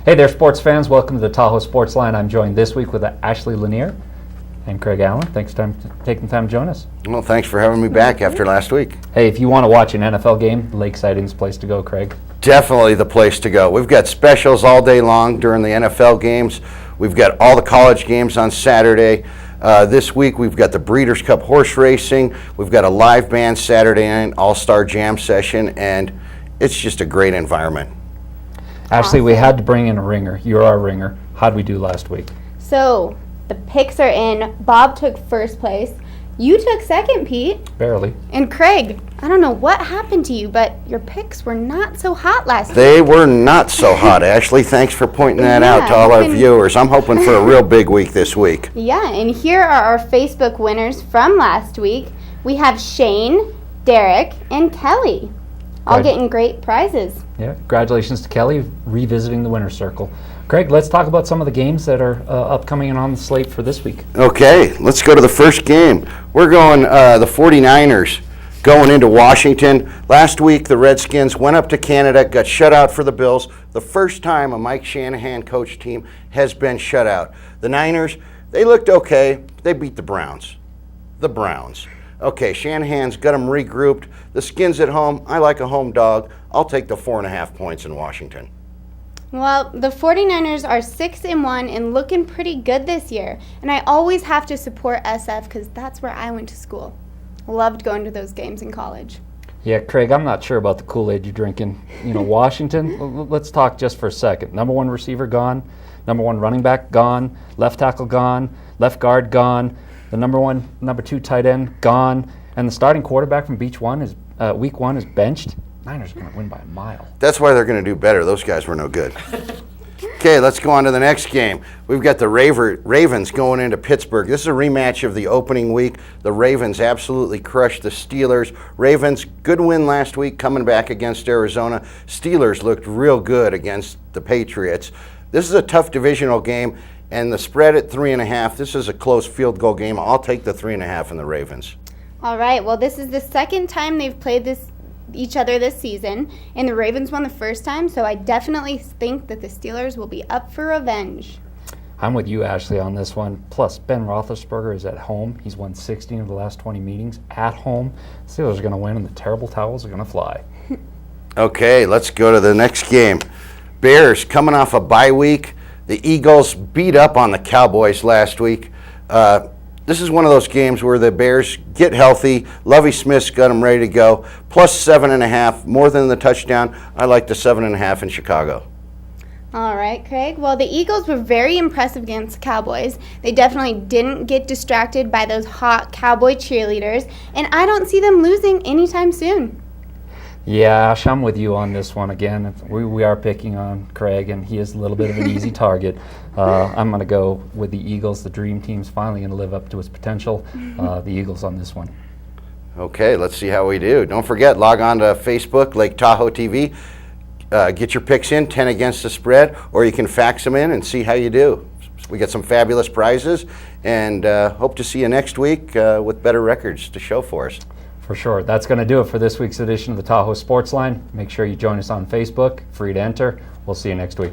Hey there, sports fans. Welcome to the Tahoe Sports Line. I'm joined this week with Ashley Lanier and Craig Allen. Thanks for taking the time to join us. Well, thanks for having me back after last week. Hey, if you want to watch an NFL game, Lakesiding's the place to go, Craig. Definitely the place to go. We've got specials all day long during the NFL games. We've got all the college games on Saturday. This week we've got the Breeders' Cup horse racing. We've got a live band Saturday night all-star jam session, and it's just a great environment. Ashley, we had to bring in a ringer. You're our ringer. How'd we do last week? So, the picks are in. Bob took first place. You took second, Pete. Barely. And Craig, I don't know what happened to you, but your picks were not so hot last week. They were not so hot, Ashley. Thanks for pointing that out to all our viewers. I'm hoping for a real big week this week. Yeah, and here are our Facebook winners from last week. We have Shane, Derek, and Kelly, all getting great prizes. Yeah, congratulations to Kelly revisiting the winner's circle. Craig, let's talk about some of the games that are upcoming and on the slate for this week. Okay, let's go to the first game. We're going the 49ers going into Washington. Last week, the Redskins went up to Canada, got shut out for the Bills. The first time a Mike Shanahan coach team has been shut out. The Niners, they looked okay. They beat the Browns. The Browns. Okay, Shanahan's got them regrouped. The Skins at home, I like a home dog. I'll take the 4.5 points in Washington. Well, the 49ers are 6-1 and looking pretty good this year. And I always have to support SF because that's where I went to school. Loved going to those games in college. Yeah, Craig, I'm not sure about the Kool-Aid you're drinking. Washington, let's talk just for a second. Number one receiver gone. Number one running back gone. Left tackle gone. Left guard gone. The number two tight end gone. And the starting quarterback from week one is benched. Niners are going to win by a mile. That's why they're going to do better. Those guys were no good. Okay, let's go on to the next game. We've got the Ravens going into Pittsburgh. This is a rematch of the opening week. The Ravens absolutely crushed the Steelers. Ravens, good win last week coming back against Arizona. Steelers looked real good against the Patriots. This is a tough divisional game, and the spread at 3.5. This is a close field goal game. I'll take the 3.5 in the Ravens. All right, well, this is the second time they've played each other this season, and the Ravens won the first time, so I definitely think that the Steelers will be up for revenge. I'm with you, Ashley, on this one. Plus, Ben Roethlisberger is at home. He's won 16 of the last 20 meetings at home. Steelers are going to win, and the terrible towels are going to fly. Okay, let's go to the next game. Bears coming off a bye week. The Eagles beat up on the Cowboys last week. This is one of those games where the Bears get healthy. Lovie Smith's got them ready to go. Plus 7.5, more than the touchdown. I like the 7.5 in Chicago. All right, Craig. Well, the Eagles were very impressive against the Cowboys. They definitely didn't get distracted by those hot Cowboy cheerleaders, and I don't see them losing anytime soon. Yeah, Ash, I'm with you on this one again. We are picking on Craig, and he is a little bit of an easy target. I'm going to go with the Eagles. The dream team's finally going to live up to its potential. The Eagles on this one. Okay, let's see how we do. Don't forget, log on to Facebook, Lake Tahoe TV. Get your picks in, 10 against the spread, or you can fax them in and see how you do. We got some fabulous prizes, and hope to see you next week with better records to show for us. For sure. That's going to do it for this week's edition of the Tahoe Sports Line. Make sure you join us on Facebook. Free to enter. We'll see you next week.